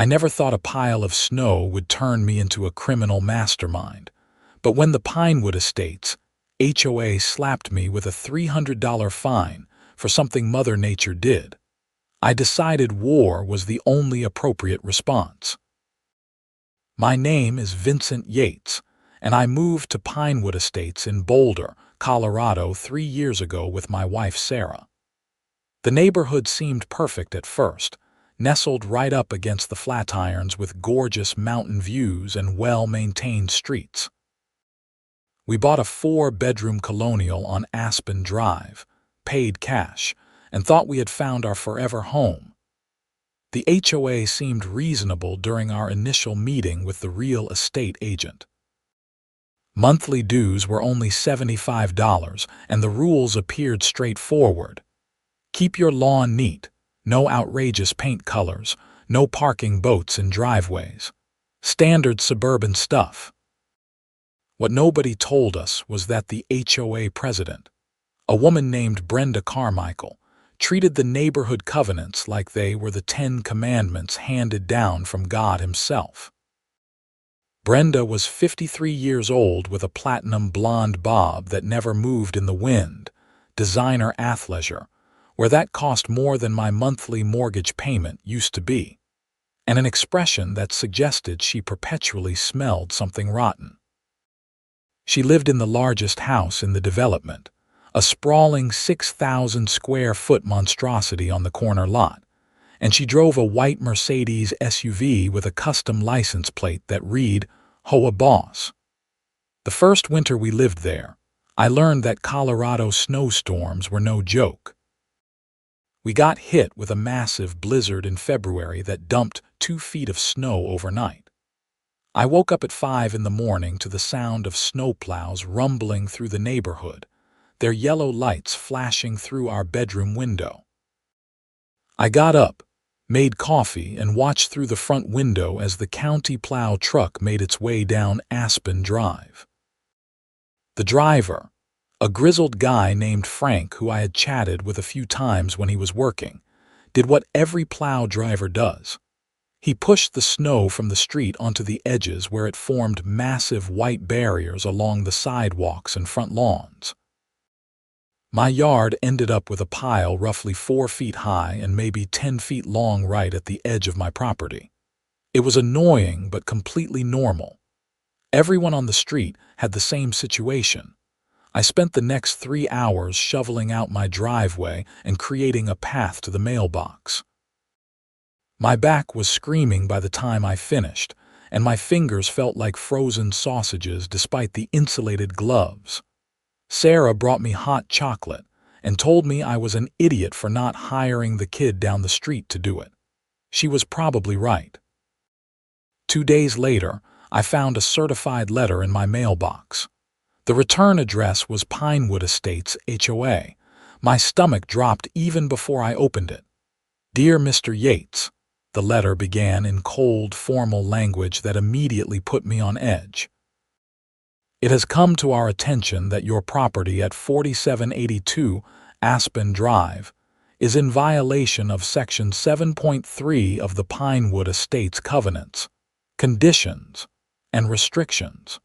I never thought a pile of snow would turn me into a criminal mastermind, but when the Pinewood Estates HOA slapped me with a $300 fine for something Mother Nature did, I decided war was the only appropriate response. My name is Vincent Yates, and I moved to Pinewood Estates in Boulder, Colorado 3 years ago with my wife Sarah. The neighborhood seemed perfect at first, nestled right up against the Flatirons with gorgeous mountain views and well-maintained streets. We bought a 4-bedroom colonial on Aspen Drive, paid cash, and thought we had found our forever home. The HOA seemed reasonable during our initial meeting with the real estate agent. Monthly dues were only $75, and the rules appeared straightforward. Keep your lawn neat, no outrageous paint colors, no parking boats in driveways. Standard suburban stuff. What nobody told us was that the HOA president, a woman named Brenda Carmichael, treated the neighborhood covenants like they were the 10 Commandments handed down from God himself. Brenda was 53 years old with a platinum blonde bob that never moved in the wind, designer athleisure, where that cost more than my monthly mortgage payment used to be, and an expression that suggested she perpetually smelled something rotten. She lived in the largest house in the development, a sprawling 6,000-square-foot monstrosity on the corner lot, and she drove a white Mercedes SUV with a custom license plate that read, HOA Boss. The first winter we lived there, I learned that Colorado snowstorms were no joke. We got hit with a massive blizzard in February that dumped 2 feet of snow overnight. I woke up at 5 in the morning to the sound of snowplows rumbling through the neighborhood, their yellow lights flashing through our bedroom window. I got up, made coffee, and watched through the front window as the county plow truck made its way down Aspen Drive. The driver, a grizzled guy named Frank who I had chatted with a few times when he was working, did what every plow driver does. He pushed the snow from the street onto the edges where it formed massive white barriers along the sidewalks and front lawns. My yard ended up with a pile roughly 4 feet high and maybe 10 feet long right at the edge of my property. It was annoying but completely normal. Everyone on the street had the same situation. I spent the next 3 hours shoveling out my driveway and creating a path to the mailbox. My back was screaming by the time I finished, and my fingers felt like frozen sausages despite the insulated gloves. Sarah brought me hot chocolate and told me I was an idiot for not hiring the kid down the street to do it. She was probably right. 2 days later, I found a certified letter in my mailbox. The return address was Pinewood Estates HOA. My stomach dropped even before I opened it. Dear Mr. Yates, the letter began in cold, formal language that immediately put me on edge. It has come to our attention that your property at 4782 Aspen Drive is in violation of Section 7.3 of the Pinewood Estates Covenants, Conditions, and Restrictions.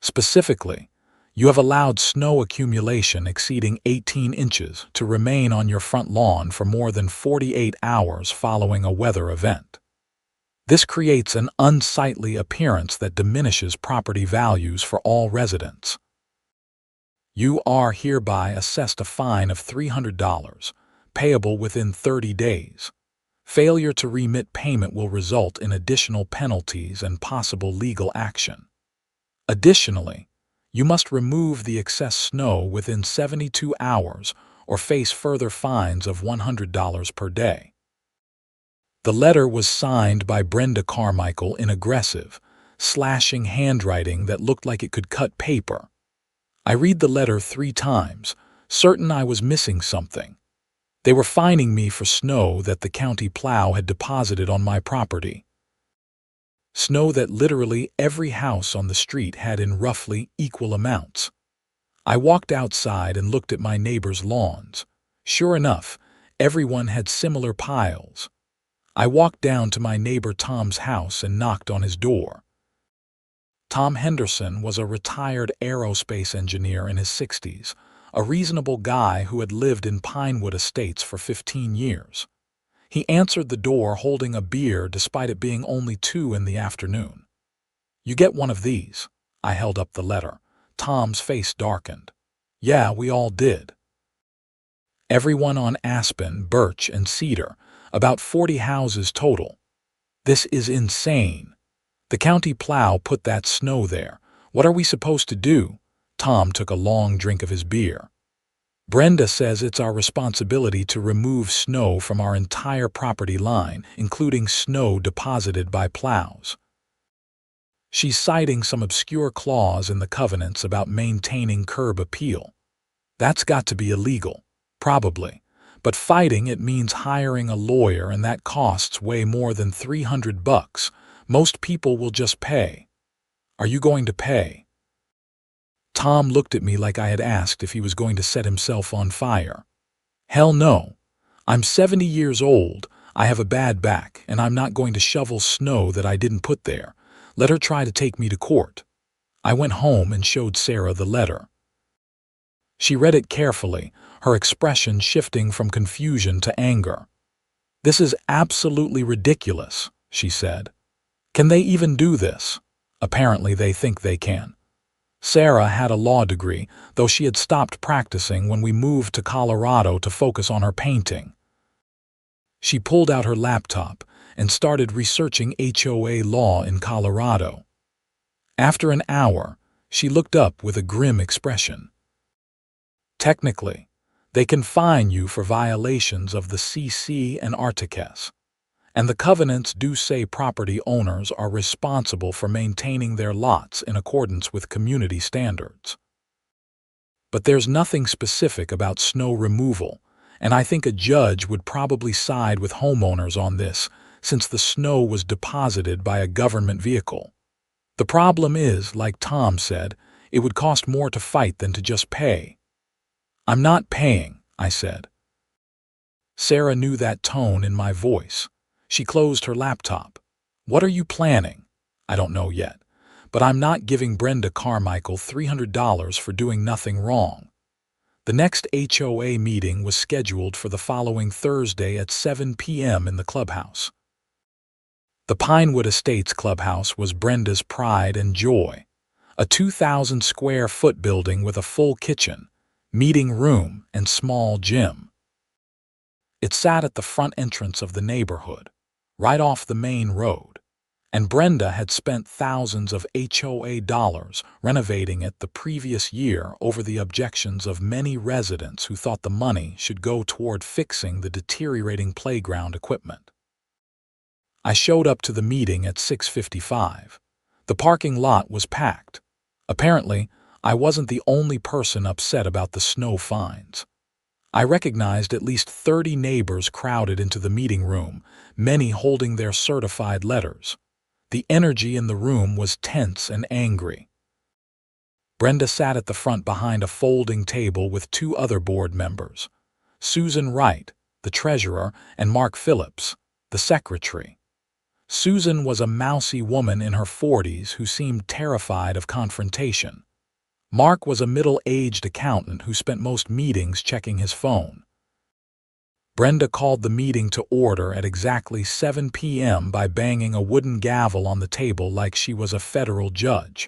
Specifically, you have allowed snow accumulation exceeding 18 inches to remain on your front lawn for more than 48 hours following a weather event. This creates an unsightly appearance that diminishes property values for all residents. You are hereby assessed a fine of $300, payable within 30 days. Failure to remit payment will result in additional penalties and possible legal action. Additionally, you must remove the excess snow within 72 hours or face further fines of $100 per day. The letter was signed by Brenda Carmichael in aggressive, slashing handwriting that looked like it could cut paper. I read the letter 3 times, certain I was missing something. They were fining me for snow that the county plow had deposited on my property. Snow that literally every house on the street had in roughly equal amounts. I walked outside and looked at my neighbors' lawns. Sure enough, everyone had similar piles. I walked down to my neighbor Tom's house and knocked on his door. Tom Henderson was a retired aerospace engineer in his 60s, a reasonable guy who had lived in Pinewood Estates for 15 years. He answered the door holding a beer despite it being only 2 in the afternoon. "You get one of these." I held up the letter. Tom's face darkened. "Yeah, we all did. Everyone on Aspen, Birch, and Cedar, about 40 houses total. This is insane. The county plow put that snow there. What are we supposed to do?" Tom took a long drink of his beer. "Brenda says it's our responsibility to remove snow from our entire property line, including snow deposited by plows. She's citing some obscure clause in the covenants about maintaining curb appeal. That's got to be illegal, probably. But fighting it means hiring a lawyer, and that costs way more than $300. Most people will just pay. Are you going to pay?" Tom looked at me like I had asked if he was going to set himself on fire. "Hell no. I'm 70 years old, I have a bad back, and I'm not going to shovel snow that I didn't put there. Let her try to take me to court." I went home and showed Sarah the letter. She read it carefully, her expression shifting from confusion to anger. "This is absolutely ridiculous," she said. "Can they even do this?" Apparently they think they can. Sarah had a law degree, though she had stopped practicing when we moved to Colorado to focus on her painting. She pulled out her laptop and started researching HOA law in Colorado. After an hour, she looked up with a grim expression. "Technically, they can fine you for violations of the CC and Articus. And the covenants do say property owners are responsible for maintaining their lots in accordance with community standards. But there's nothing specific about snow removal, and I think a judge would probably side with homeowners on this, since the snow was deposited by a government vehicle. The problem is, like Tom said, it would cost more to fight than to just pay." "I'm not paying," I said. Sarah knew that tone in my voice. She closed her laptop. "What are you planning?" "I don't know yet, but I'm not giving Brenda Carmichael $300 for doing nothing wrong." The next HOA meeting was scheduled for the following Thursday at 7 p.m. in the clubhouse. The Pinewood Estates clubhouse was Brenda's pride and joy, a 2,000-square-foot building with a full kitchen, meeting room, and small gym. It sat at the front entrance of the neighborhood, right off the main road, and Brenda had spent thousands of HOA dollars renovating it the previous year over the objections of many residents who thought the money should go toward fixing the deteriorating playground equipment. I showed up to the meeting at 6:55. The parking lot was packed. Apparently, I wasn't the only person upset about the snow fines. I recognized at least 30 neighbors crowded into the meeting room, many holding their certified letters. The energy in the room was tense and angry. Brenda sat at the front behind a folding table with 2 other board members, Susan Wright, the treasurer, and Mark Phillips, the secretary. Susan was a mousy woman in her 40s who seemed terrified of confrontation. Mark was a middle-aged accountant who spent most meetings checking his phone. Brenda called the meeting to order at exactly 7 p.m. by banging a wooden gavel on the table like she was a federal judge.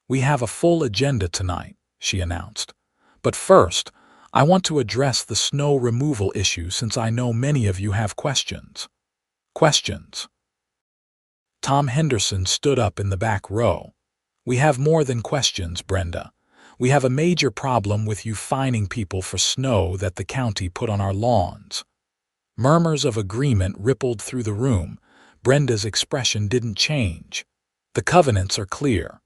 "We have a full agenda tonight," she announced. "But first, I want to address the snow removal issue since I know many of you have questions." "Questions?" Tom Henderson stood up in the back row. "We have more than questions, Brenda. We have a major problem with you fining people for snow that the county put on our lawns." Murmurs of agreement rippled through the room. Brenda's expression didn't change. "The covenants are clear.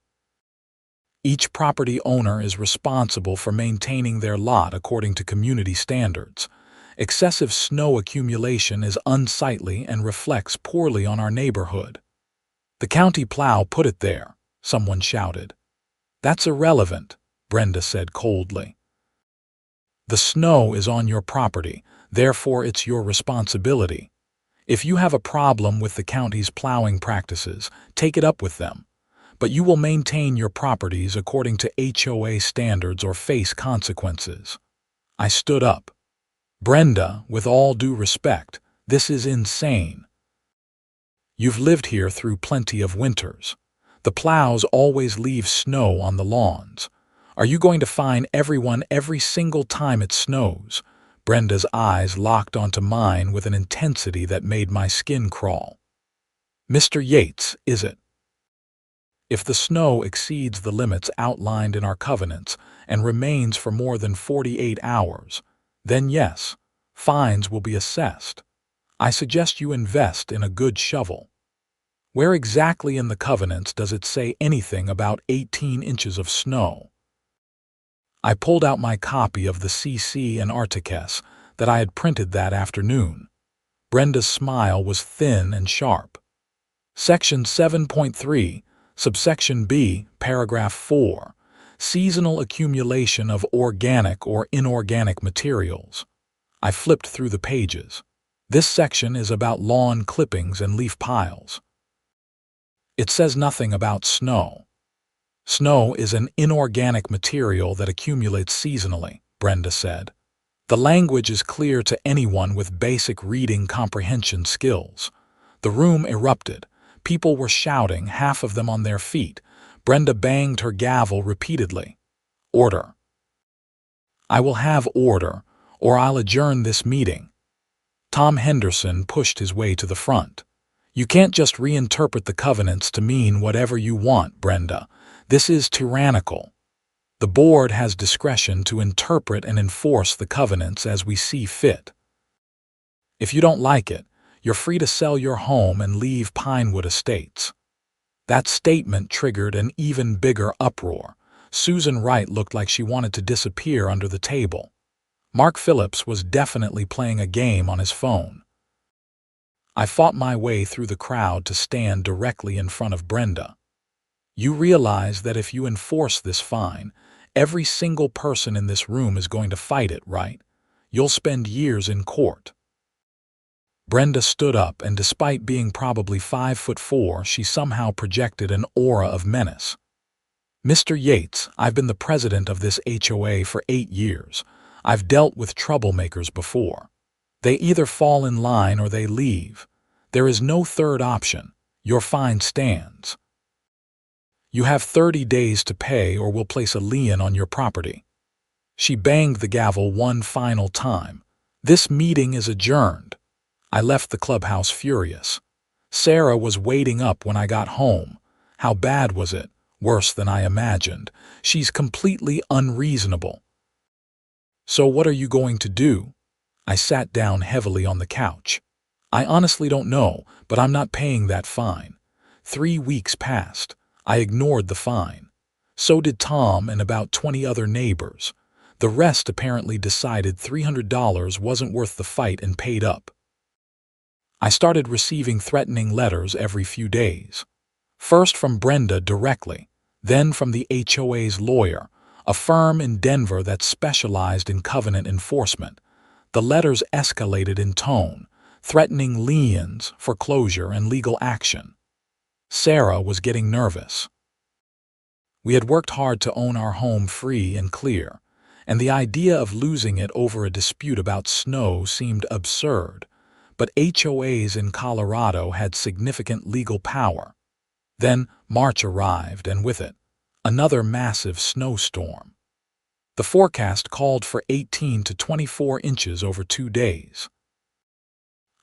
Each property owner is responsible for maintaining their lot according to community standards. Excessive snow accumulation is unsightly and reflects poorly on our neighborhood." "The county plow put it there," someone shouted. "That's irrelevant," Brenda said coldly. "The snow is on your property, therefore it's your responsibility. If you have a problem with the county's plowing practices, take it up with them. But you will maintain your properties according to HOA standards or face consequences. I stood up. Brenda, with all due respect, this is insane. You've lived here through plenty of winters. The plows always leave snow on the lawns. Are you going to fine everyone every single time it snows? Brenda's eyes locked onto mine with an intensity that made my skin crawl. Mr. Yates, is it? If the snow exceeds the limits outlined in our covenants and remains for more than 48 hours, then yes, fines will be assessed. I suggest you invest in a good shovel. Where exactly in the covenants does it say anything about 18 inches of snow? I pulled out my copy of the CC and Articus that I had printed that afternoon. Brenda's smile was thin and sharp. Section 7.3, subsection B, paragraph 4, seasonal accumulation of organic or inorganic materials. I flipped through the pages. This section is about lawn clippings and leaf piles. It says nothing about snow. Snow is an inorganic material that accumulates seasonally, Brenda said. The language is clear to anyone with basic reading comprehension skills. The room erupted. People were shouting, half of them on their feet. Brenda banged her gavel repeatedly. Order. I will have order, or I'll adjourn this meeting. Tom Henderson pushed his way to the front. You can't just reinterpret the covenants to mean whatever you want, Brenda. This is tyrannical. The board has discretion to interpret and enforce the covenants as we see fit. If you don't like it, you're free to sell your home and leave Pinewood Estates. That statement triggered an even bigger uproar. Susan Wright looked like she wanted to disappear under the table. Mark Phillips was definitely playing a game on his phone. I fought my way through the crowd to stand directly in front of Brenda. You realize that if you enforce this fine, every single person in this room is going to fight it, right? You'll spend years in court. Brenda stood up, and despite being probably 5'4", she somehow projected an aura of menace. Mr. Yates, I've been the president of this HOA for 8 years. I've dealt with troublemakers before. They either fall in line or they leave. There is no third option. Your fine stands. You have 30 days to pay or we'll place a lien on your property. She banged the gavel one final time. This meeting is adjourned. I left the clubhouse furious. Sarah was waiting up when I got home. How bad was it? Worse than I imagined. She's completely unreasonable. So what are you going to do? I sat down heavily on the couch. I honestly don't know, but I'm not paying that fine. 3 weeks passed. I ignored the fine. So did Tom and about 20 other neighbors. The rest apparently decided $300 wasn't worth the fight and paid up. I started receiving threatening letters every few days. First from Brenda directly, then from the HOA's lawyer, a firm in Denver that specialized in covenant enforcement. The letters escalated in tone, threatening liens, foreclosure, and legal action. Sarah was getting nervous. We had worked hard to own our home free and clear, and the idea of losing it over a dispute about snow seemed absurd. But HOAs in Colorado had significant legal power. Then March arrived, and with it, another massive snowstorm. The forecast called for 18 to 24 inches over 2 days.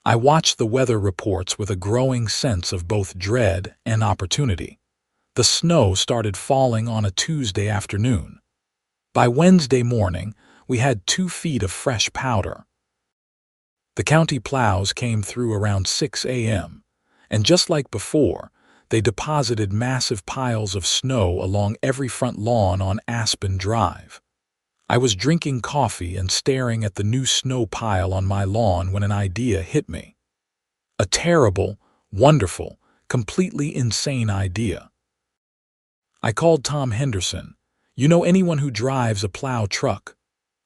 I watched the weather reports with a growing sense of both dread and opportunity. The snow started falling on a Tuesday afternoon. By Wednesday morning, we had 2 feet of fresh powder. The county plows came through around 6 a.m., and just like before, they deposited massive piles of snow along every front lawn on Aspen Drive. I was drinking coffee and staring at the new snow pile on my lawn when an idea hit me. A terrible, wonderful, completely insane idea. I called Tom Henderson. You know anyone who drives a plow truck?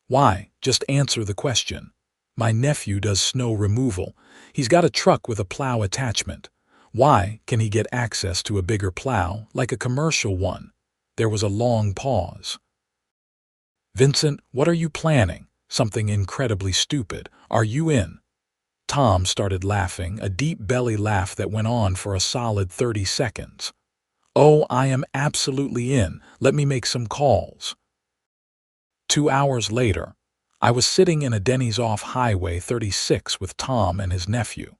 Why, just answer the question. My nephew does snow removal. He's got a truck with a plow attachment. Why can he get access to a bigger plow, like a commercial one? There was a long pause. Vincent, what are you planning? Something incredibly stupid. Are you in? Tom started laughing, a deep belly laugh that went on for a solid 30 seconds. Oh, I am absolutely in. Let me make some calls. 2 hours later, I was sitting in a Denny's off Highway 36 with Tom and his nephew,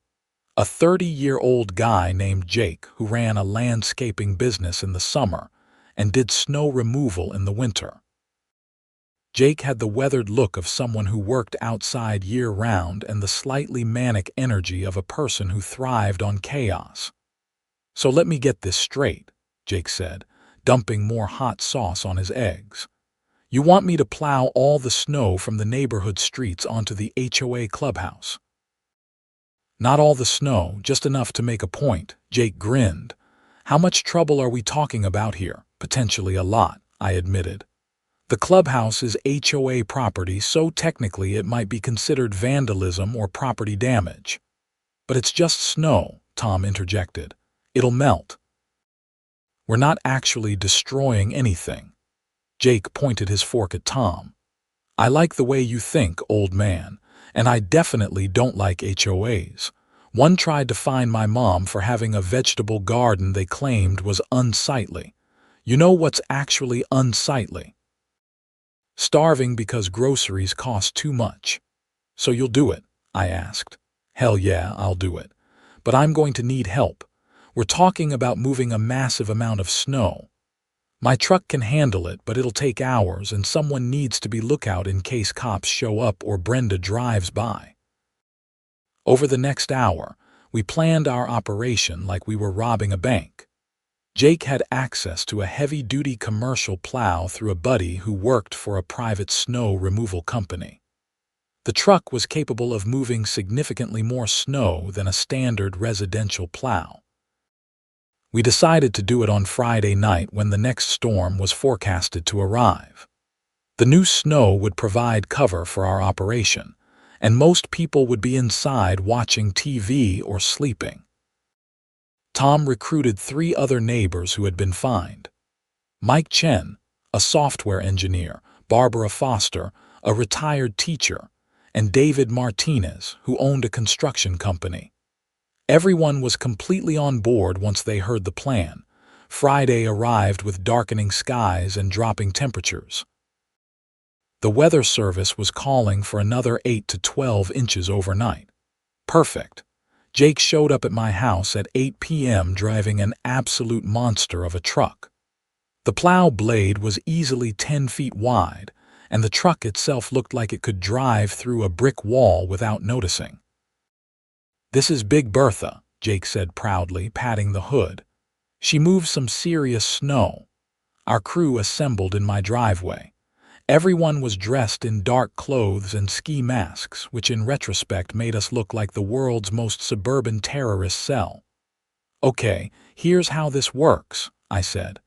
a 30-year-old guy named Jake who ran a landscaping business in the summer and did snow removal in the winter. Jake had the weathered look of someone who worked outside year-round and the slightly manic energy of a person who thrived on chaos. So let me get this straight, Jake said, dumping more hot sauce on his eggs. You want me to plow all the snow from the neighborhood streets onto the HOA clubhouse? Not all the snow, just enough to make a point, Jake grinned. How much trouble are we talking about here? Potentially a lot, I admitted. The clubhouse is HOA property, so technically it might be considered vandalism or property damage. But it's just snow, Tom interjected. It'll melt. We're not actually destroying anything. Jake pointed his fork at Tom. I like the way you think, old man, and I definitely don't like HOAs. One tried to fine my mom for having a vegetable garden they claimed was unsightly. You know what's actually unsightly? Starving because groceries cost too much. So you'll do it? I asked. Hell yeah, I'll do it. But I'm going to need help. We're talking about moving a massive amount of snow. My truck can handle it, but it'll take hours and someone needs to be lookout in case cops show up or Brenda drives by. Over the next hour, we planned our operation like we were robbing a bank. Jake had access to a heavy-duty commercial plow through a buddy who worked for a private snow removal company. The truck was capable of moving significantly more snow than a standard residential plow. We decided to do it on Friday night when the next storm was forecasted to arrive. The new snow would provide cover for our operation, and most people would be inside watching TV or sleeping. Tom recruited 3 other neighbors who had been fined. Mike Chen, a software engineer, Barbara Foster, a retired teacher, and David Martinez, who owned a construction company. Everyone was completely on board once they heard the plan. Friday arrived with darkening skies and dropping temperatures. The weather service was calling for another 8 to 12 inches overnight. Perfect. Jake showed up at my house at 8 p.m. driving an absolute monster of a truck. The plow blade was easily 10 feet wide, and the truck itself looked like it could drive through a brick wall without noticing. This is Big Bertha, Jake said proudly, patting the hood. She moves some serious snow. Our crew assembled in my driveway. Everyone was dressed in dark clothes and ski masks, which in retrospect made us look like the world's most suburban terrorist cell. Okay, here's how this works, I said.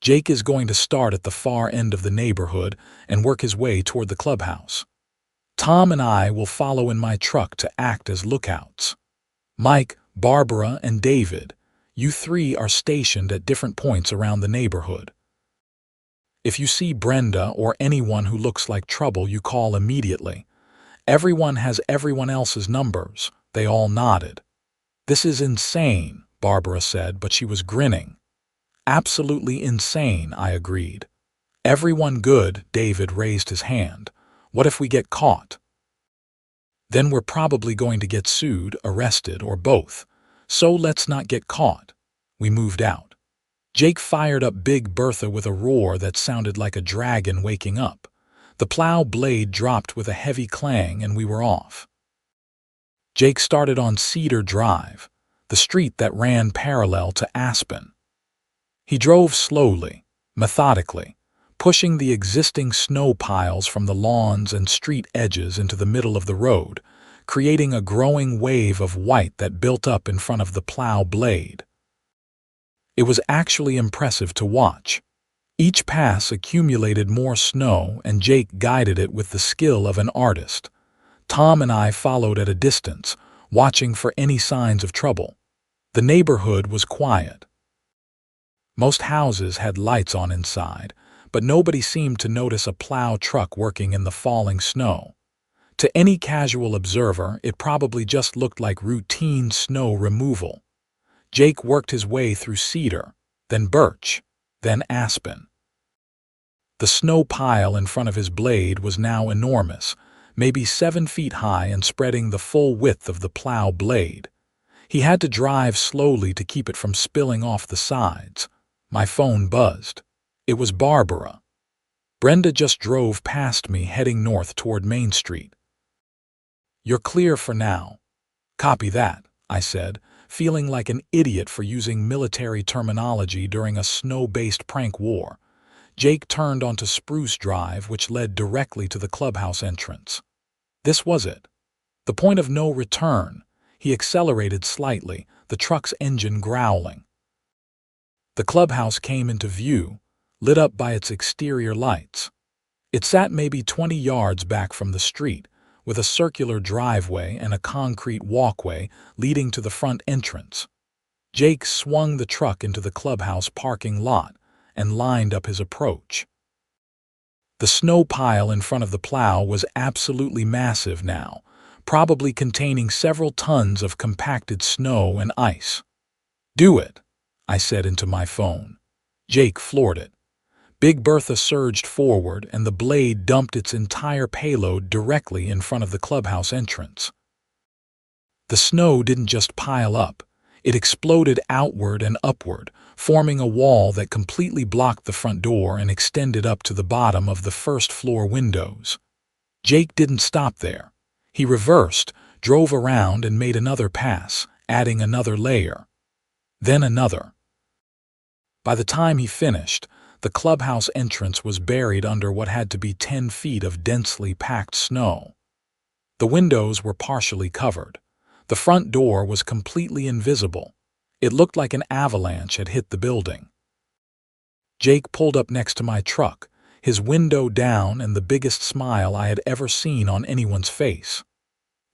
Jake is going to start at the far end of the neighborhood and work his way toward the clubhouse. Tom and I will follow in my truck to act as lookouts. Mike, Barbara, and David, you 3 are stationed at different points around the neighborhood. If you see Brenda or anyone who looks like trouble, you call immediately. Everyone has everyone else's numbers. They all nodded. This is insane, Barbara said, but she was grinning. Absolutely insane, I agreed. Everyone good, David raised his hand. What if we get caught? Then we're probably going to get sued, arrested, or both. So let's not get caught. We moved out. Jake fired up Big Bertha with a roar that sounded like a dragon waking up. The plow blade dropped with a heavy clang and we were off. Jake started on Cedar Drive, the street that ran parallel to Aspen. He drove slowly, methodically, pushing the existing snow piles from the lawns and street edges into the middle of the road, creating a growing wave of white that built up in front of the plow blade. It was actually impressive to watch. Each pass accumulated more snow and Jake guided it with the skill of an artist. Tom and I followed at a distance, watching for any signs of trouble. The neighborhood was quiet. Most houses had lights on inside, but nobody seemed to notice a plow truck working in the falling snow. To any casual observer, it probably just looked like routine snow removal. Jake worked his way through cedar, then birch, then aspen. The snow pile in front of his blade was now enormous, maybe 7 feet high and spreading the full width of the plow blade. He had to drive slowly to keep it from spilling off the sides. My phone buzzed. It was Barbara. Brenda just drove past me heading north toward Main Street. "You're clear for now." "Copy that," I said, feeling like an idiot for using military terminology during a snow-based prank war. Jake turned onto Spruce Drive, which led directly to the clubhouse entrance. This was it. The point of no return. He accelerated slightly, the truck's engine growling. The clubhouse came into view, lit up by its exterior lights. It sat maybe 20 yards back from the street, with a circular driveway and a concrete walkway leading to the front entrance. Jake swung the truck into the clubhouse parking lot and lined up his approach. The snow pile in front of the Plow was absolutely massive now, probably containing several tons of compacted snow and ice. "Do it," I said into my phone. Jake floored it. Big Bertha surged forward, and the blade dumped its entire payload directly in front of the clubhouse entrance. The snow didn't just pile up. It exploded outward and upward, forming a wall that completely blocked the front door and extended up to the bottom of the first-floor windows. Jake didn't stop there. He reversed, drove around, and made another pass, adding another layer. Then another. By the time he finished, the clubhouse entrance was buried under what had to be 10 feet of densely packed snow. The windows were partially covered. The front door was completely invisible. It looked like an avalanche had hit the building. Jake pulled up next to my truck, his window down and the biggest smile I had ever seen on anyone's face.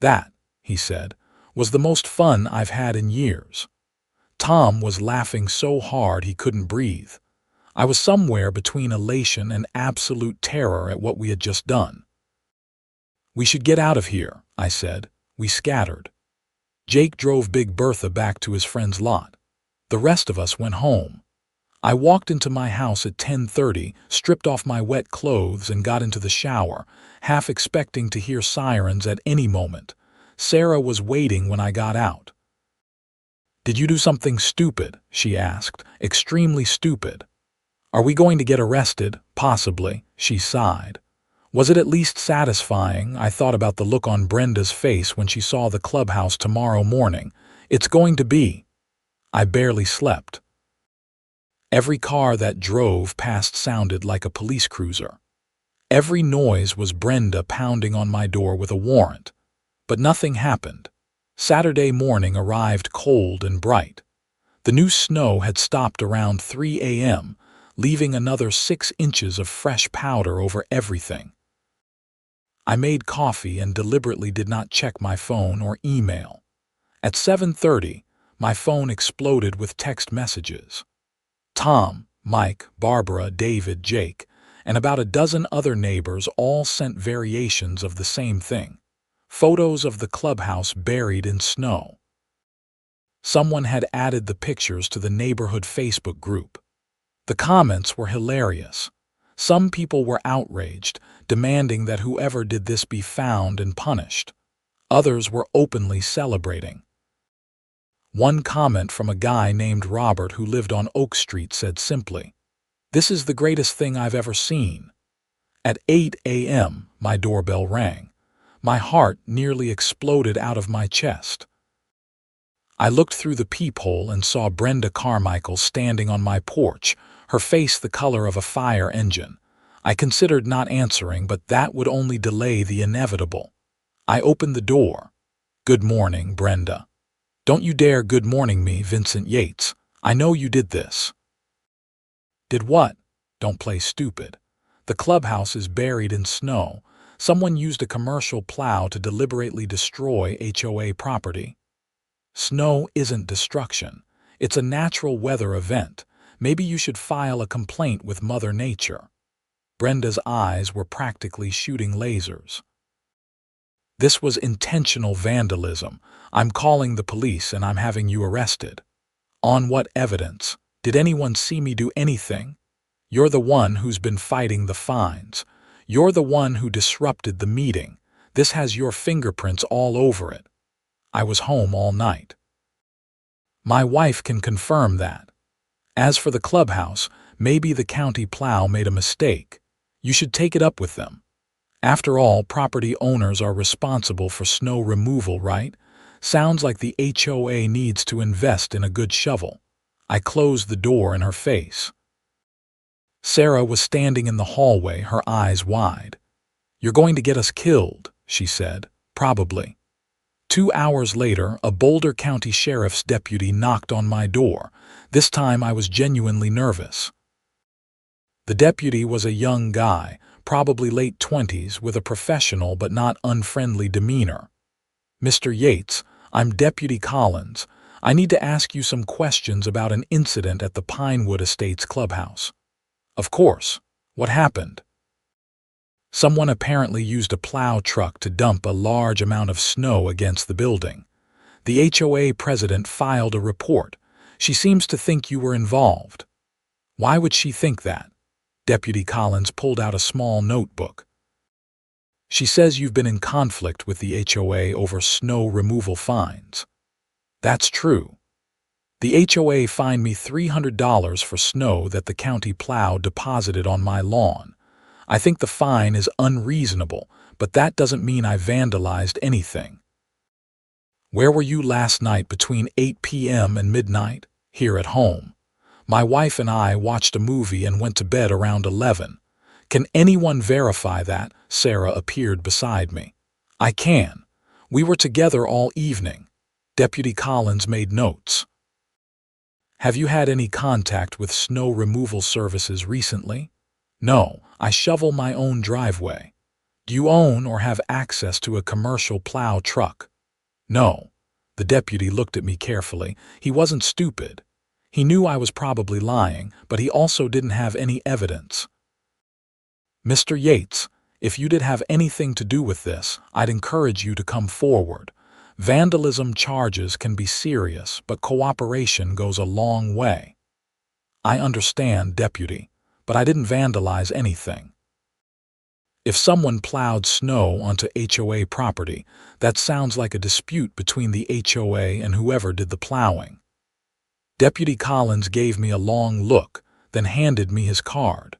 "That," he said, "was the most fun I've had in years." Tom was laughing so hard he couldn't breathe. I was somewhere between elation and absolute terror at what we had just done. "We should get out of here," I said. We scattered. Jake drove Big Bertha back to his friend's lot. The rest of us went home. I walked into my house at 10:30, stripped off my wet clothes and got into the shower, half expecting to hear sirens at any moment. Sarah was waiting when I got out. "Did you do something stupid?" she asked. "Extremely stupid." "Are we going to get arrested?" "Possibly," she sighed. Was it at least satisfying? I thought about the look on Brenda's face when she saw the clubhouse tomorrow morning. It's going to be. I barely slept. Every car that drove past sounded like a police cruiser. Every noise was Brenda pounding on my door with a warrant. But nothing happened. Saturday morning arrived cold and bright. The new snow had stopped around 3 a.m., leaving another 6 inches of fresh powder over everything. I made coffee and deliberately did not check my phone or email. At 7:30, my phone exploded with text messages. Tom, Mike, Barbara, David, Jake, and about a dozen other neighbors all sent variations of the same thing. Photos of the clubhouse buried in snow. Someone had added the pictures to the neighborhood Facebook group. The comments were hilarious. Some people were outraged, demanding that whoever did this be found and punished. Others were openly celebrating. One comment from a guy named Robert who lived on Oak Street said simply, "This is the greatest thing I've ever seen." At 8 a.m., my doorbell rang. My heart nearly exploded out of my chest. I looked through the peephole and saw Brenda Carmichael standing on my porch, her face the color of a fire engine. I considered not answering, but that would only delay the inevitable. I opened the door. "Good morning, Brenda." "Don't you dare good morning me, Vincent Yates. I know you did this." "Did what?" "Don't play stupid. The clubhouse is buried in snow. Someone used a commercial plow to deliberately destroy HOA property. Snow isn't destruction. It's a natural weather event. Maybe you should file a complaint with Mother Nature. Brenda's eyes were practically shooting lasers. This was intentional vandalism. I'm calling the police and I'm having you arrested. On what evidence? Did anyone see me do anything? You're the one who's been fighting the fines. You're the one who disrupted the meeting. This has your fingerprints all over it. I was home all night. My wife can confirm that. As for the clubhouse, maybe the county plow made a mistake. You should take it up with them. After all, property owners are responsible for snow removal, right? Sounds like the HOA needs to invest in a good shovel. I closed the door in her face. Sarah was standing in the hallway, her eyes wide. "You're going to get us killed," she said. "Probably." 2 hours later, a Boulder County Sheriff's deputy knocked on my door. This time I was genuinely nervous. The deputy was a young guy, probably late 20s, with a professional but not unfriendly demeanor. "Mr. Yates, I'm Deputy Collins. I need to ask you some questions about an incident at the Pinewood Estates clubhouse." "Of course. What happened?" "Someone apparently used a plow truck to dump a large amount of snow against the building. The HOA president filed a report. She seems to think you were involved." "Why would she think that?" Deputy Collins pulled out a small notebook. "She says you've been in conflict with the HOA over snow removal fines." "That's true. The HOA fined me $300 for snow that the county plow deposited on my lawn. I think the fine is unreasonable, but that doesn't mean I vandalized anything." "Where were you last night between 8 p.m. and midnight?" "Here at home. My wife and I watched a movie and went to bed around 11. "Can anyone verify that?" Sarah appeared beside me. "I can. We were together all evening." Deputy Collins made notes. "Have you had any contact with snow removal services recently?" "No, I shovel my own driveway." "Do you own or have access to a commercial plow truck?" "No." The deputy looked at me carefully. He wasn't stupid. He knew I was probably lying, but he also didn't have any evidence. "Mr. Yates, if you did have anything to do with this, I'd encourage you to come forward. Vandalism charges can be serious, but cooperation goes a long way." "I understand, Deputy, but I didn't vandalize anything." "If someone plowed snow onto HOA property, that sounds like a dispute between the HOA and whoever did the plowing." Deputy Collins gave me a long look, then handed me his card.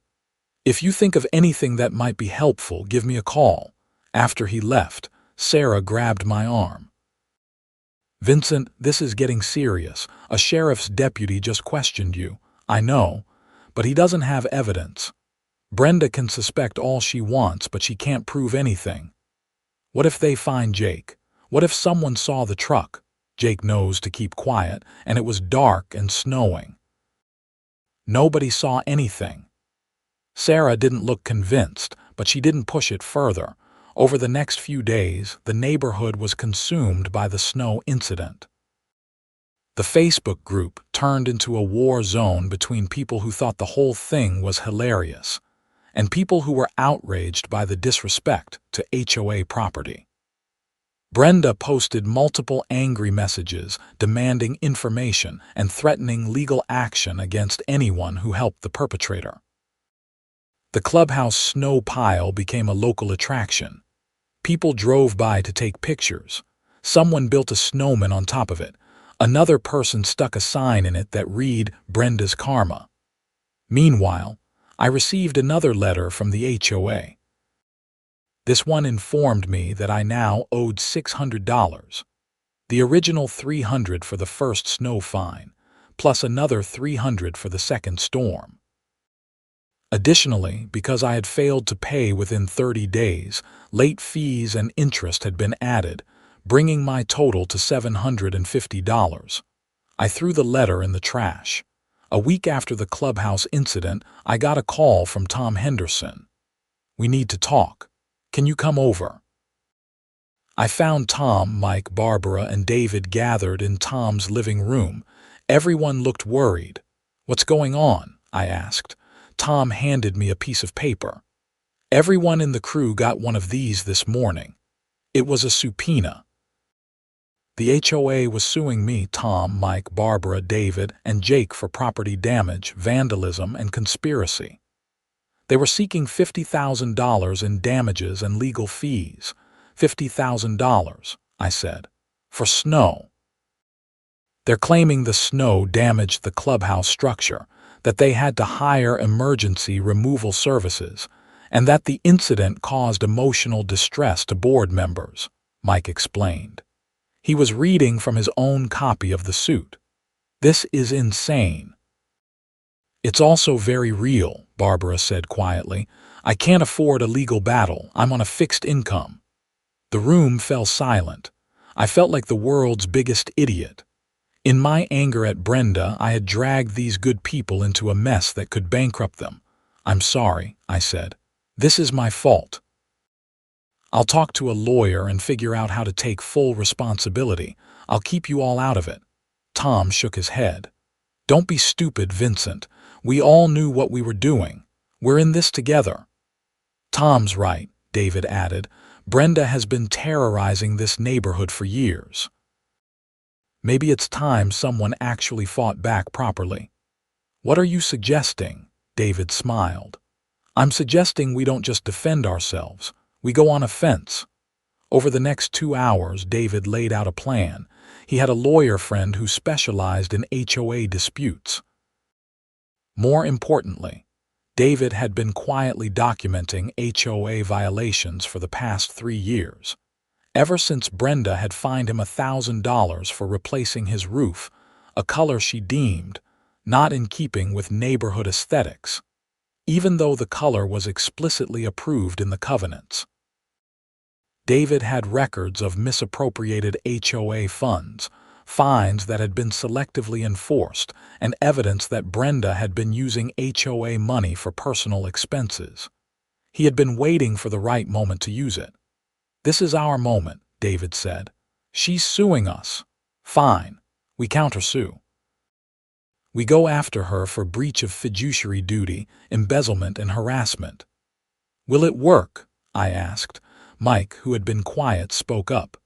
"If you think of anything that might be helpful, give me a call." After he left, Sarah grabbed my arm. "Vincent, this is getting serious. A sheriff's deputy just questioned you." "I know, but he doesn't have evidence. Brenda can suspect all she wants, but she can't prove anything." "What if they find Jake? What if someone saw the truck?" "Jake knows to keep quiet, and it was dark and snowing." "Nobody saw anything." Sarah didn't look convinced, but she didn't push it further. Over the next few days, the neighborhood was consumed by the snow incident. The Facebook group turned into a war zone between people who thought the whole thing was hilarious and people who were outraged by the disrespect to HOA property. Brenda posted multiple angry messages demanding information and threatening legal action against anyone who helped the perpetrator. The clubhouse snow pile became a local attraction. People drove by to take pictures. Someone built a snowman on top of it. Another person stuck a sign in it that read, "Brenda's Karma." Meanwhile, I received another letter from the HOA. This one informed me that I now owed $600. The original $300 for the first snow fine, plus another $300 for the second storm. Additionally, because I had failed to pay within 30 days, late fees and interest had been added, bringing my total to $750. I threw the letter in the trash. A week after the clubhouse incident, I got a call from Tom Henderson. "We need to talk." Can you come over?" I found Tom, Mike, Barbara, and David gathered in Tom's living room. Everyone looked worried. "What's going on?" I asked. Tom handed me a piece of paper. "Everyone in the crew got one of these this morning." It was a subpoena. The HOA was suing me, Tom, Mike, Barbara, David, and Jake for property damage, vandalism, and conspiracy. They were seeking $50,000 in damages and legal fees. $50,000, I said, for snow. They're claiming the snow damaged the clubhouse structure, that they had to hire emergency removal services, and that the incident caused emotional distress to board members, Mike explained. He was reading from his own copy of the suit. "This is insane." "It's also very real," Barbara said quietly. "I can't afford a legal battle. I'm on a fixed income." The room fell silent. I felt like the world's biggest idiot. In my anger at Brenda, I had dragged these good people into a mess that could bankrupt them. "I'm sorry," I said. "This is my fault. I'll talk to a lawyer and figure out how to take full responsibility. I'll keep you all out of it." Tom shook his head. "Don't be stupid, Vincent. We all knew what we were doing. We're in this together." "Tom's right," David added. "Brenda has been terrorizing this neighborhood for years. Maybe it's time someone actually fought back properly." "What are you suggesting?" David smiled. "I'm suggesting we don't just defend ourselves. We go on offense." Over the next 2 hours, David laid out a plan. He had a lawyer friend who specialized in HOA disputes. More importantly, David had been quietly documenting HOA violations for the past 3 years. Ever since Brenda had fined him $1,000 for replacing his roof, a color she deemed not in keeping with neighborhood aesthetics, even though the color was explicitly approved in the covenants. David had records of misappropriated HOA funds, fines that had been selectively enforced, and evidence that Brenda had been using HOA money for personal expenses. He had been waiting for the right moment to use it. "This is our moment," David said. "She's suing us. Fine. We countersue. We go after her for breach of fiduciary duty, embezzlement, and harassment." "Will it work?" I asked. Mike, who had been quiet, spoke up.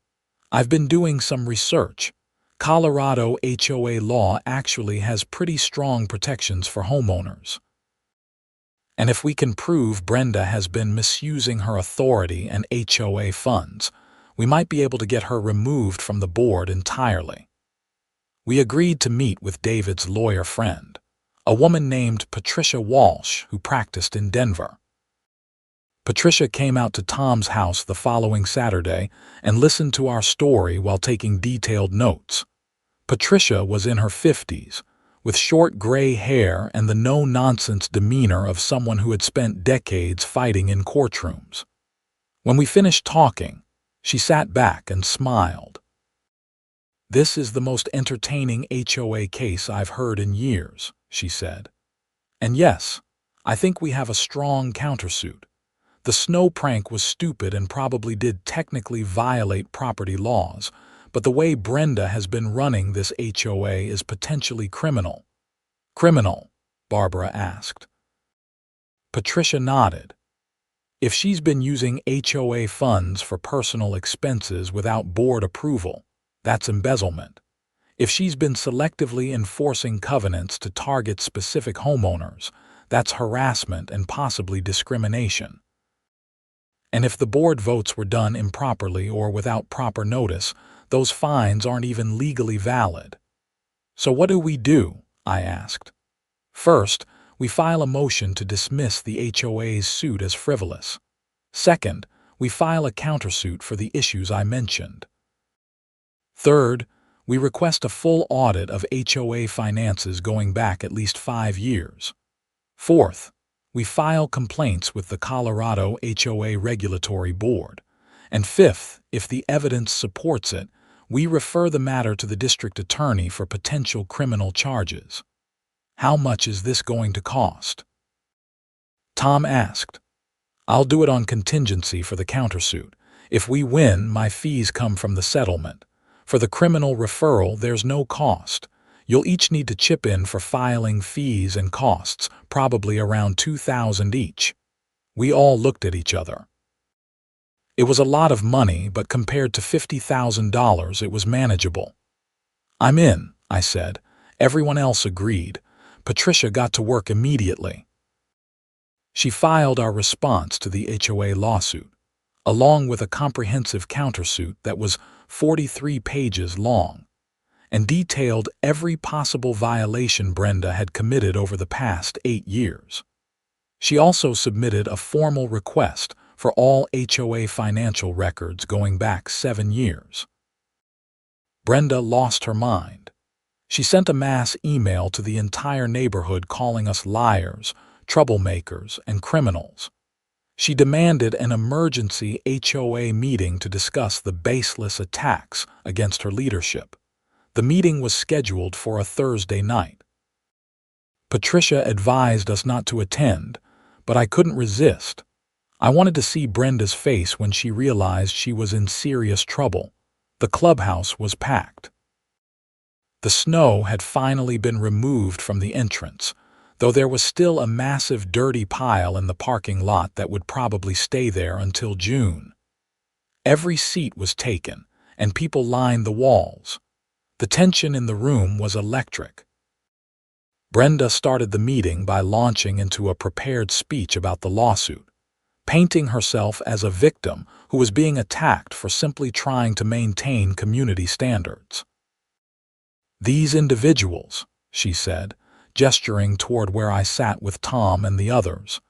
"I've been doing some research. Colorado HOA law actually has pretty strong protections for homeowners. And if we can prove Brenda has been misusing her authority and HOA funds, we might be able to get her removed from the board entirely." We agreed to meet with David's lawyer friend, a woman named Patricia Walsh who practiced in Denver. Patricia came out to Tom's house the following Saturday and listened to our story while taking detailed notes. Patricia was in her 50s, with short gray hair and the no-nonsense demeanor of someone who had spent decades fighting in courtrooms. When we finished talking, she sat back and smiled. "This is the most entertaining HOA case I've heard in years," she said. "And yes, I think we have a strong countersuit. The snow prank was stupid and probably did technically violate property laws, but the way Brenda has been running this HOA is potentially criminal." "Criminal?" Barbara asked. Patricia nodded. "If she's been using HOA funds for personal expenses without board approval, that's embezzlement. If she's been selectively enforcing covenants to target specific homeowners, that's harassment and possibly discrimination. And if the board votes were done improperly or without proper notice, those fines aren't even legally valid." "So what do we do?" I asked. "First, we file a motion to dismiss the HOA's suit as frivolous. Second, we file a countersuit for the issues I mentioned. Third, we request a full audit of HOA finances going back at least 5 years. Fourth, we file complaints with the Colorado HOA Regulatory Board. And fifth, if the evidence supports it, we refer the matter to the district attorney for potential criminal charges." "How much is this going to cost?" Tom asked. I'll do it on contingency for the countersuit. If we win, my fees come from the settlement. For the criminal referral, there's no cost. You'll each need to chip in for filing fees and costs, probably around $2,000 each. We all looked at each other. It was a lot of money, but compared to $50,000, it was manageable. I'm in, I said. Everyone else agreed. Patricia got to work immediately. She filed our response to the HOA lawsuit, along with a comprehensive countersuit that was 43 pages long and detailed every possible violation Brenda had committed over the past 8 years. She also submitted a formal request for all HOA financial records going back 7 years. Brenda lost her mind. She sent a mass email to the entire neighborhood calling us liars, troublemakers, and criminals. She demanded an emergency HOA meeting to discuss the baseless attacks against her leadership. The meeting was scheduled for a Thursday night. Patricia advised us not to attend, but I couldn't resist. I wanted to see Brenda's face when she realized she was in serious trouble. The clubhouse was packed. The snow had finally been removed from the entrance, though there was still a massive dirty pile in the parking lot that would probably stay there until June. Every seat was taken, and people lined the walls. The tension in the room was electric. Brenda started the meeting by launching into a prepared speech about the lawsuit, painting herself as a victim who was being attacked for simply trying to maintain community standards. "These individuals," she said, gesturing toward where I sat with Tom and the others,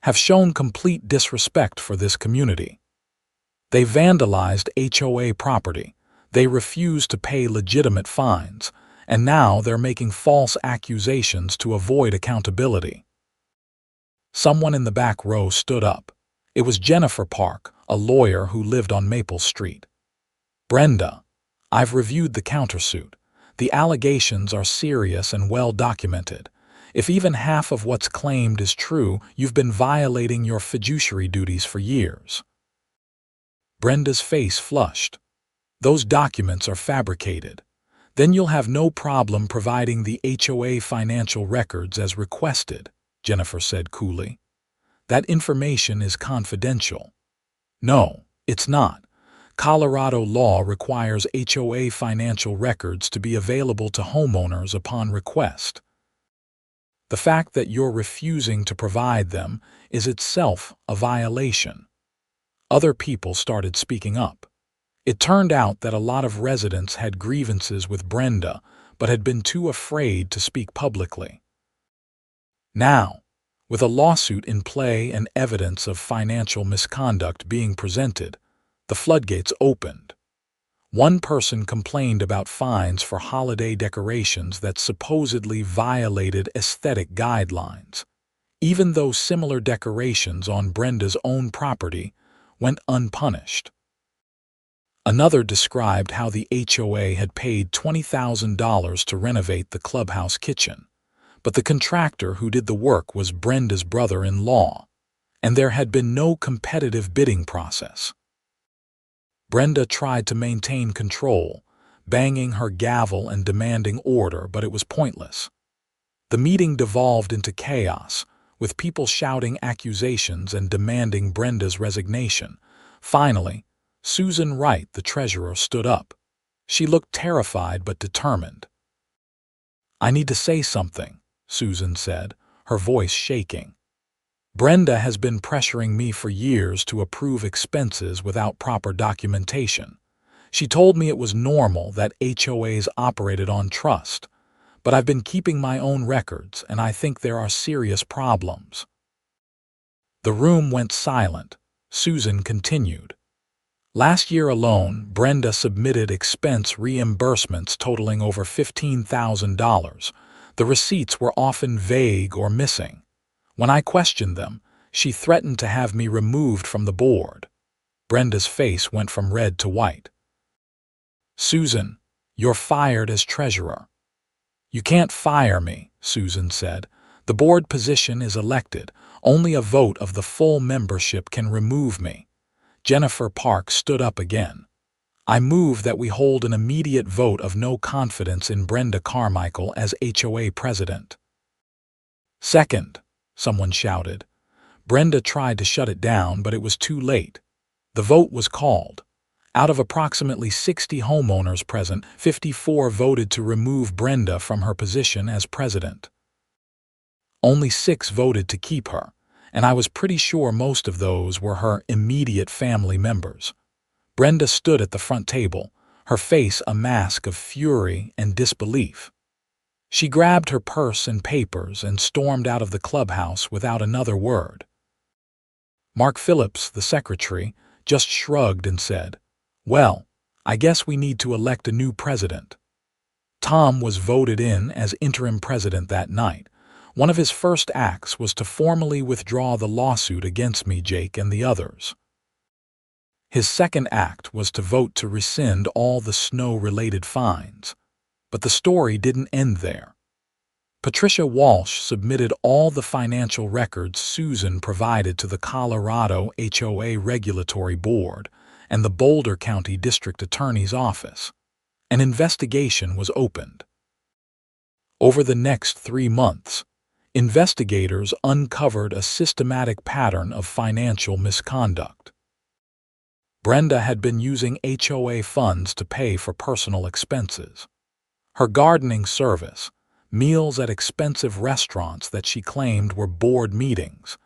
"have shown complete disrespect for this community. They vandalized HOA property, they refused to pay legitimate fines, and now they're making false accusations to avoid accountability." Someone in the back row stood up. It was Jennifer Park, a lawyer who lived on Maple Street. "Brenda, I've reviewed the countersuit. The allegations are serious and well documented. If even half of what's claimed is true, you've been violating your fiduciary duties for years." Brenda's face flushed. "Those documents are fabricated. Then you'll have no problem providing the HOA financial records as requested," Jennifer said coolly. "That information is confidential." "No, it's not. Colorado law requires HOA financial records to be available to homeowners upon request. The fact that you're refusing to provide them is itself a violation." Other people started speaking up. It turned out that a lot of residents had grievances with Brenda, but had been too afraid to speak publicly. Now, with a lawsuit in play and evidence of financial misconduct being presented, the floodgates opened. One person complained about fines for holiday decorations that supposedly violated aesthetic guidelines, even though similar decorations on Brenda's own property went unpunished. Another described how the HOA had paid $20,000 to renovate the clubhouse kitchen, but the contractor who did the work was Brenda's brother-in-law, and there had been no competitive bidding process. Brenda tried to maintain control, banging her gavel and demanding order, but it was pointless. The meeting devolved into chaos, with people shouting accusations and demanding Brenda's resignation. Finally, Susan Wright, the treasurer, stood up. She looked terrified but determined. "I need to say something," Susan said, her voice shaking. "Brenda has been pressuring me for years to approve expenses without proper documentation. She told me it was normal that HOAs operated on trust, but I've been keeping my own records, and I think there are serious problems." The room went silent. Susan continued. "Last year alone, Brenda submitted expense reimbursements totaling over $15,000. The receipts were often vague or missing. When I questioned them, she threatened to have me removed from the board." Brenda's face went from red to white. "Susan, you're fired as treasurer." "You can't fire me," Susan said. The board position is elected. Only a vote of the full membership can remove me. Jennifer Park stood up again. I move that we hold an immediate vote of no confidence in Brenda Carmichael as HOA president. Second, someone shouted. Brenda tried to shut it down, but it was too late. The vote was called. Out of approximately 60 homeowners present, 54 voted to remove Brenda from her position as president. Only 6 voted to keep her, and I was pretty sure most of those were her immediate family members. Brenda stood at the front table, her face a mask of fury and disbelief. She grabbed her purse and papers and stormed out of the clubhouse without another word. Mark Phillips, the secretary, just shrugged and said, "Well, I guess we need to elect a new president." Tom was voted in as interim president that night. One of his first acts was to formally withdraw the lawsuit against me, Jake, and the others. His second act was to vote to rescind all the snow-related fines. But the story didn't end there. Patricia Walsh submitted all the financial records Susan provided to the Colorado HOA Regulatory Board and the Boulder County District Attorney's Office. An investigation was opened. Over the next 3 months, investigators uncovered a systematic pattern of financial misconduct. Brenda had been using HOA funds to pay for personal expenses. Her gardening service, meals at expensive restaurants that she claimed were board meetings,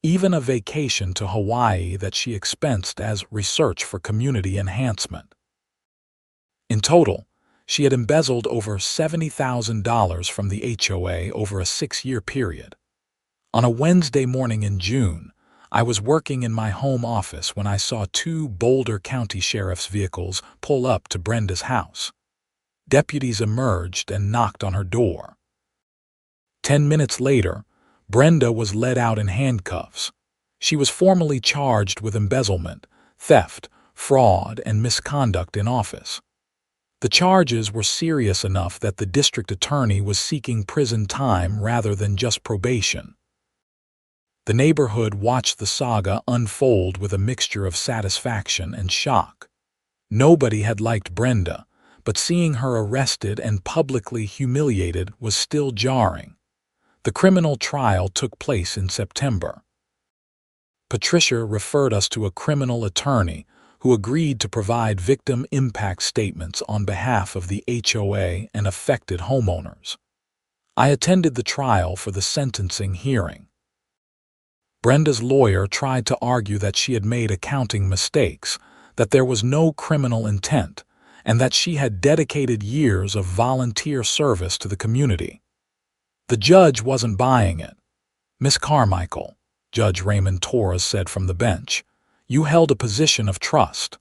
even a vacation to Hawaii that she expensed as research for community enhancement. In total, she had embezzled over $70,000 from the HOA over a 6-year period. On a Wednesday morning in June, I was working in my home office when I saw 2 Boulder County Sheriff's vehicles pull up to Brenda's house. Deputies emerged and knocked on her door. 10 minutes later, Brenda was led out in handcuffs. She was formally charged with embezzlement, theft, fraud, and misconduct in office. The charges were serious enough that the district attorney was seeking prison time rather than just probation. The neighborhood watched the saga unfold with a mixture of satisfaction and shock. Nobody had liked Brenda, but seeing her arrested and publicly humiliated was still jarring. The criminal trial took place in September. Patricia referred us to a criminal attorney who agreed to provide victim impact statements on behalf of the HOA and affected homeowners. I attended the trial for the sentencing hearing. Brenda's lawyer tried to argue that she had made accounting mistakes, that there was no criminal intent, and that she had dedicated years of volunteer service to the community. The judge wasn't buying it. "Miss Carmichael," Judge Raymond Torres said from the bench, "you held a position of trust.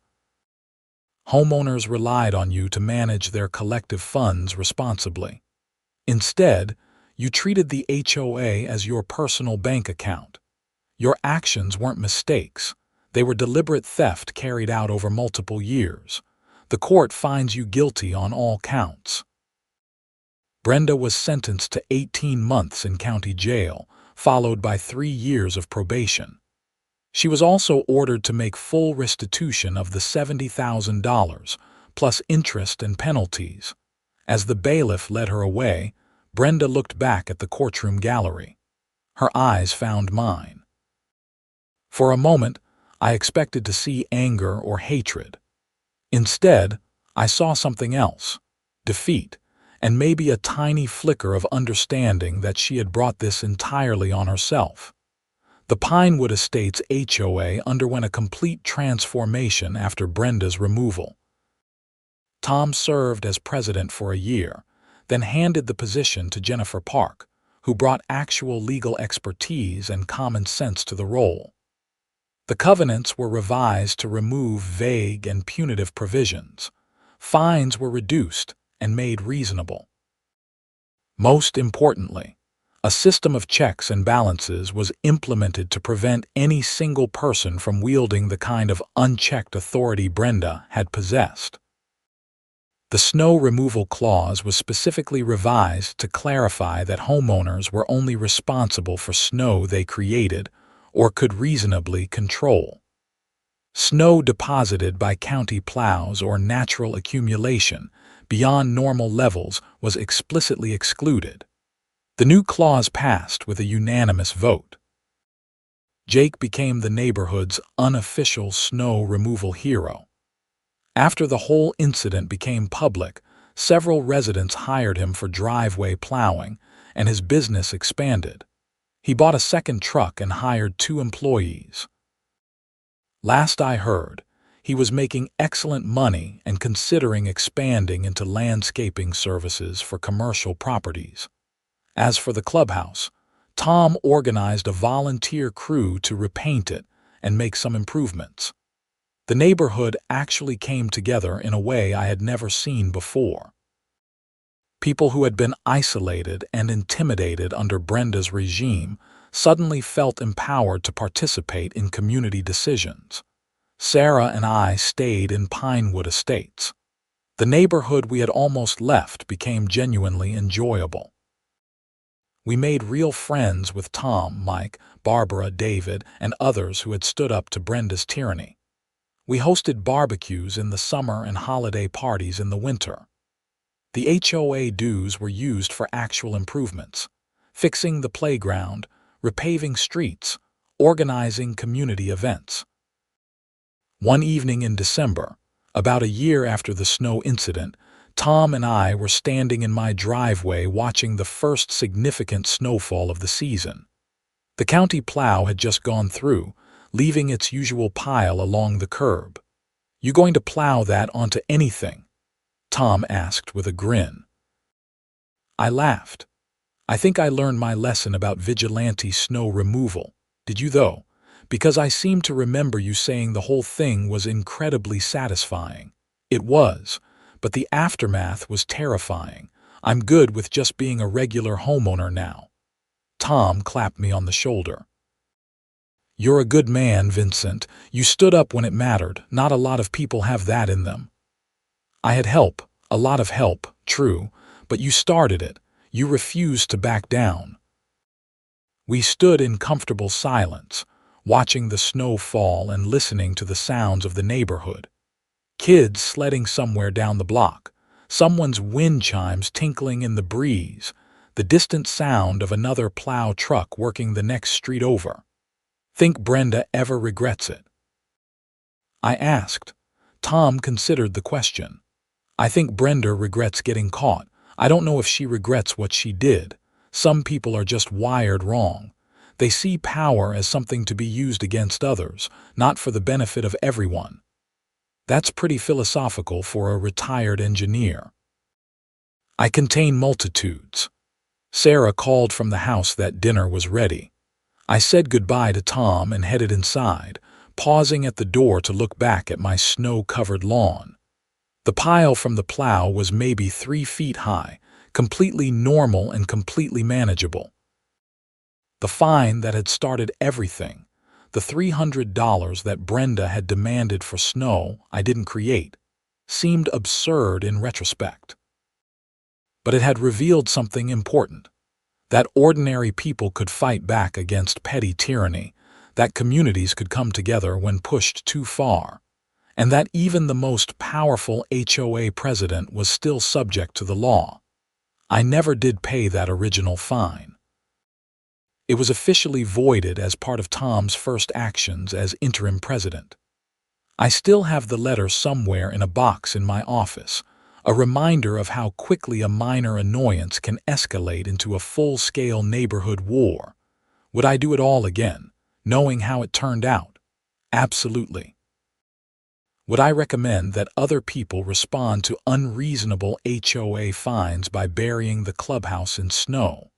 Homeowners relied on you to manage their collective funds responsibly. Instead, you treated the HOA as your personal bank account. Your actions weren't mistakes. They were deliberate theft carried out over multiple years. The court finds you guilty on all counts." Brenda was sentenced to 18 months in county jail, followed by 3 years of probation. She was also ordered to make full restitution of the $70,000, plus interest and penalties. As the bailiff led her away, Brenda looked back at the courtroom gallery. Her eyes found mine. For a moment, I expected to see anger or hatred. Instead, I saw something else: defeat, and maybe a tiny flicker of understanding that she had brought this entirely on herself. The Pinewood Estates HOA underwent a complete transformation after Brenda's removal. Tom served as president for a year, then handed the position to Jennifer Park, who brought actual legal expertise and common sense to the role. The covenants were revised to remove vague and punitive provisions. Fines were reduced and made reasonable. Most importantly, a system of checks and balances was implemented to prevent any single person from wielding the kind of unchecked authority Brenda had possessed. The snow removal clause was specifically revised to clarify that homeowners were only responsible for snow they created or could reasonably control. Snow deposited by county plows or natural accumulation beyond normal levels was explicitly excluded. The new clause passed with a unanimous vote. Jake became the neighborhood's unofficial snow removal hero. After the whole incident became public, several residents hired him for driveway plowing, and his business expanded. He bought a second truck and hired 2 employees. Last I heard, he was making excellent money and considering expanding into landscaping services for commercial properties. As for the clubhouse, Tom organized a volunteer crew to repaint it and make some improvements. The neighborhood actually came together in a way I had never seen before. People who had been isolated and intimidated under Brenda's regime suddenly felt empowered to participate in community decisions. Sarah and I stayed in Pinewood Estates. The neighborhood we had almost left became genuinely enjoyable. We made real friends with Tom, Mike, Barbara, David, and others who had stood up to Brenda's tyranny. We hosted barbecues in the summer and holiday parties in the winter. The HOA dues were used for actual improvements, fixing the playground, repaving streets, organizing community events. One evening in December, about a year after the snow incident, Tom and I were standing in my driveway watching the first significant snowfall of the season. The county plow had just gone through, leaving its usual pile along the curb. "You going to plow that onto anything?" Tom asked with a grin. I laughed. "I think I learned my lesson about vigilante snow removal. Did you, though? Because I seem to remember you saying the whole thing was incredibly satisfying." It was, but the aftermath was terrifying. "I'm good with just being a regular homeowner now." Tom clapped me on the shoulder. "You're a good man, Vincent. You stood up when it mattered. Not a lot of people have that in them." "I had help, a lot of help, true, but you started it. You refused to back down." We stood in comfortable silence, watching the snow fall and listening to the sounds of the neighborhood. Kids sledding somewhere down the block, someone's wind chimes tinkling in the breeze, the distant sound of another plow truck working the next street over. "Think Brenda ever regrets it?" I asked. Tom considered the question. "I think Brenda regrets getting caught. I don't know if she regrets what she did. Some people are just wired wrong. They see power as something to be used against others, not for the benefit of everyone." That's pretty philosophical for a retired engineer. I contain multitudes. Sarah called from the house that dinner was ready. I said goodbye to Tom and headed inside, pausing at the door to look back at my snow-covered lawn. The pile from the plow was maybe 3 feet high, completely normal and completely manageable. The fine that had started everything, the $300 that Brenda had demanded for snow I didn't create, seemed absurd in retrospect. But it had revealed something important. That ordinary people could fight back against petty tyranny, that communities could come together when pushed too far, and that even the most powerful HOA president was still subject to the law. I never did pay that original fine. It was officially voided as part of Tom's first actions as interim president. I still have the letter somewhere in a box in my office, a reminder of how quickly a minor annoyance can escalate into a full-scale neighborhood war. Would I do it all again, knowing how it turned out? Absolutely. Would I recommend that other people respond to unreasonable HOA fines by burying the clubhouse in snow?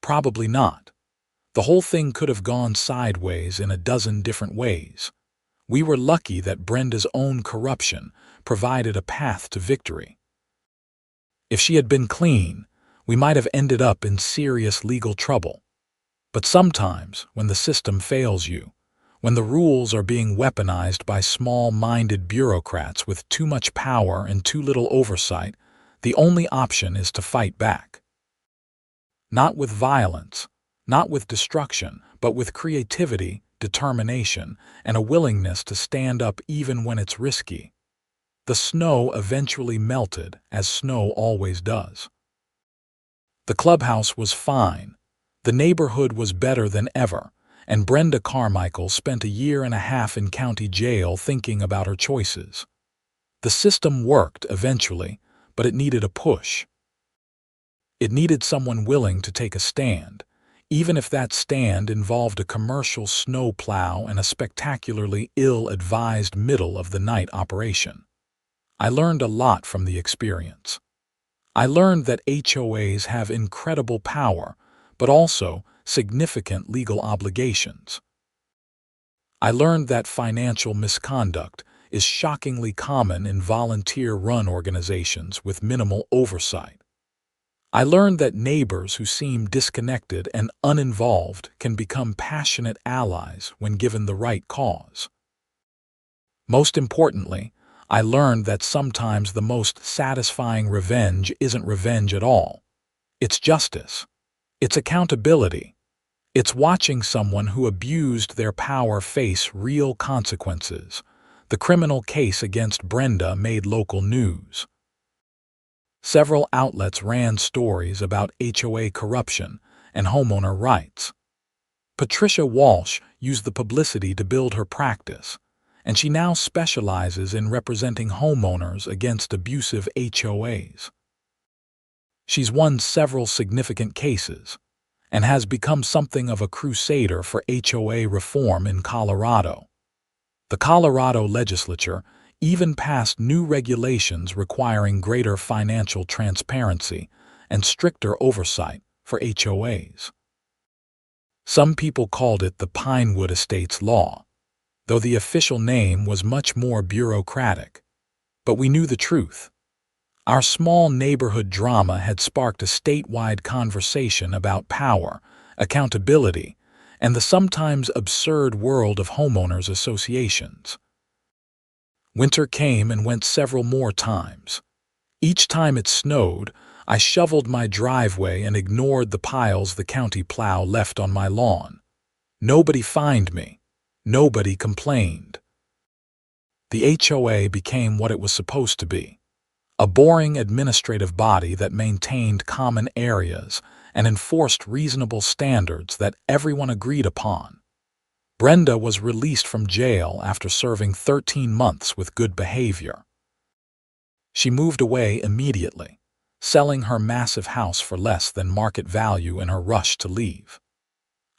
Probably not. The whole thing could have gone sideways in a dozen different ways. We were lucky that Brenda's own corruption provided a path to victory. If she had been clean, we might have ended up in serious legal trouble. But sometimes, when the system fails you, When the rules are being weaponized by small-minded bureaucrats with too much power and too little oversight, the only option is to fight back. Not with violence, not with destruction, but with creativity, determination, and a willingness to stand up even when it's risky. The snow eventually melted, as snow always does. The clubhouse was fine. The neighborhood was better than ever, and Brenda Carmichael spent a year and a half in county jail thinking about her choices. The system worked eventually, but it needed a push. It needed someone willing to take a stand, even if that stand involved a commercial snow plow and a spectacularly ill-advised middle-of-the-night operation. I learned a lot from the experience. I learned that HOAs have incredible power, but also significant legal obligations. I learned that financial misconduct is shockingly common in volunteer-run organizations with minimal oversight. I learned that neighbors who seem disconnected and uninvolved can become passionate allies when given the right cause. Most importantly, I learned that sometimes the most satisfying revenge isn't revenge at all. It's justice. It's accountability. It's watching someone who abused their power face real consequences. The criminal case against Brenda made local news. Several outlets ran stories about HOA corruption and homeowner rights. Patricia Walsh used the publicity to build her practice, and she now specializes in representing homeowners against abusive HOAs. She's won several significant cases and has become something of a crusader for HOA reform in Colorado. The Colorado legislature even passed new regulations requiring greater financial transparency and stricter oversight for HOAs. Some people called it the Pinewood Estates Law, though the official name was much more bureaucratic. But we knew the truth. Our small neighborhood drama had sparked a statewide conversation about power, accountability, and the sometimes absurd world of homeowners associations. Winter came and went several more times. Each time it snowed, I shoveled my driveway and ignored the piles the county plow left on my lawn. Nobody fined me. Nobody complained. The HOA became what it was supposed to be: a boring administrative body that maintained common areas and enforced reasonable standards that everyone agreed upon. Brenda was released from jail after serving 13 months with good behavior. She moved away immediately, selling her massive house for less than market value in her rush to leave.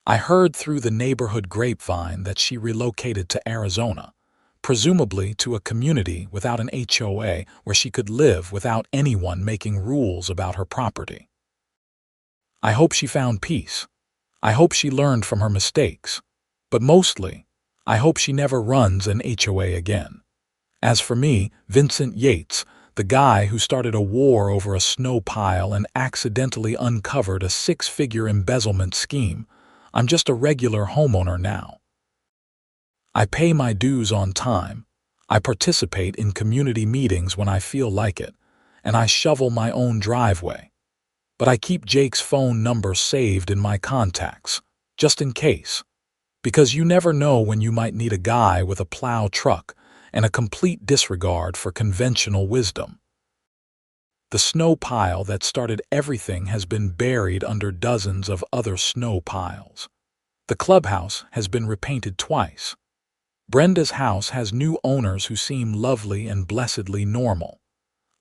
I heard through the neighborhood grapevine that she relocated to Arizona, presumably to a community without an HOA where she could live without anyone making rules about her property. I hope she found peace. I hope she learned from her mistakes. But mostly, I hope she never runs an HOA again. As for me, Vincent Yates, the guy who started a war over a snow pile and accidentally uncovered a six-figure embezzlement scheme, I'm just a regular homeowner now. I pay my dues on time, I participate in community meetings when I feel like it, and I shovel my own driveway. But I keep Jake's phone number saved in my contacts, just in case. Because you never know when you might need a guy with a plow truck and a complete disregard for conventional wisdom. The snow pile that started everything has been buried under dozens of other snow piles. The clubhouse has been repainted twice. Brenda's house has new owners who seem lovely and blessedly normal.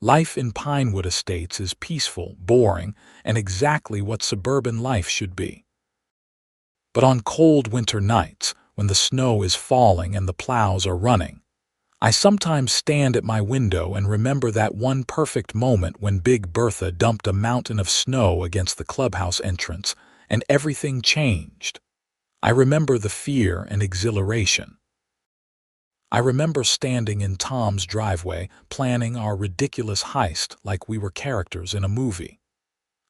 Life in Pinewood Estates is peaceful, boring, and exactly what suburban life should be. But on cold winter nights, when the snow is falling and the plows are running, I sometimes stand at my window and remember that one perfect moment when Big Bertha dumped a mountain of snow against the clubhouse entrance and everything changed. I remember the fear and exhilaration. I remember standing in Tom's driveway planning our ridiculous heist like we were characters in a movie.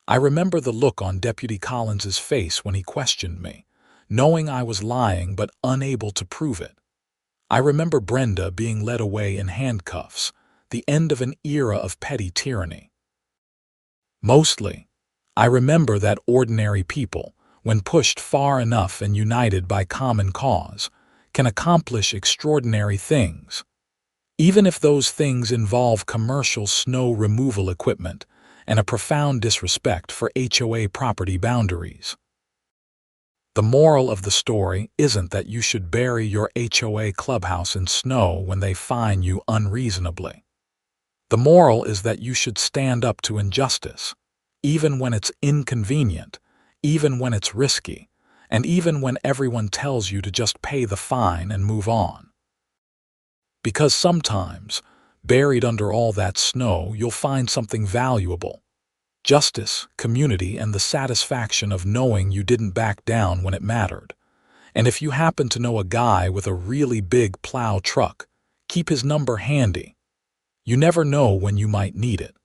I remember the look on Deputy Collins's face when he questioned me, knowing I was lying but unable to prove it. I remember Brenda being led away in handcuffs, the end of an era of petty tyranny. Mostly, I remember that ordinary people, when pushed far enough and united by common cause, can accomplish extraordinary things, even if those things involve commercial snow removal equipment and a profound disrespect for HOA property boundaries. The moral of the story isn't that you should bury your HOA clubhouse in snow when they fine you unreasonably. The moral is that you should stand up to injustice, even when it's inconvenient, even when it's risky, and even when everyone tells you to just pay the fine and move on. Because sometimes, buried under all that snow, you'll find something valuable: justice, community, and the satisfaction of knowing you didn't back down when it mattered. And if you happen to know a guy with a really big plow truck, keep his number handy. You never know when you might need it.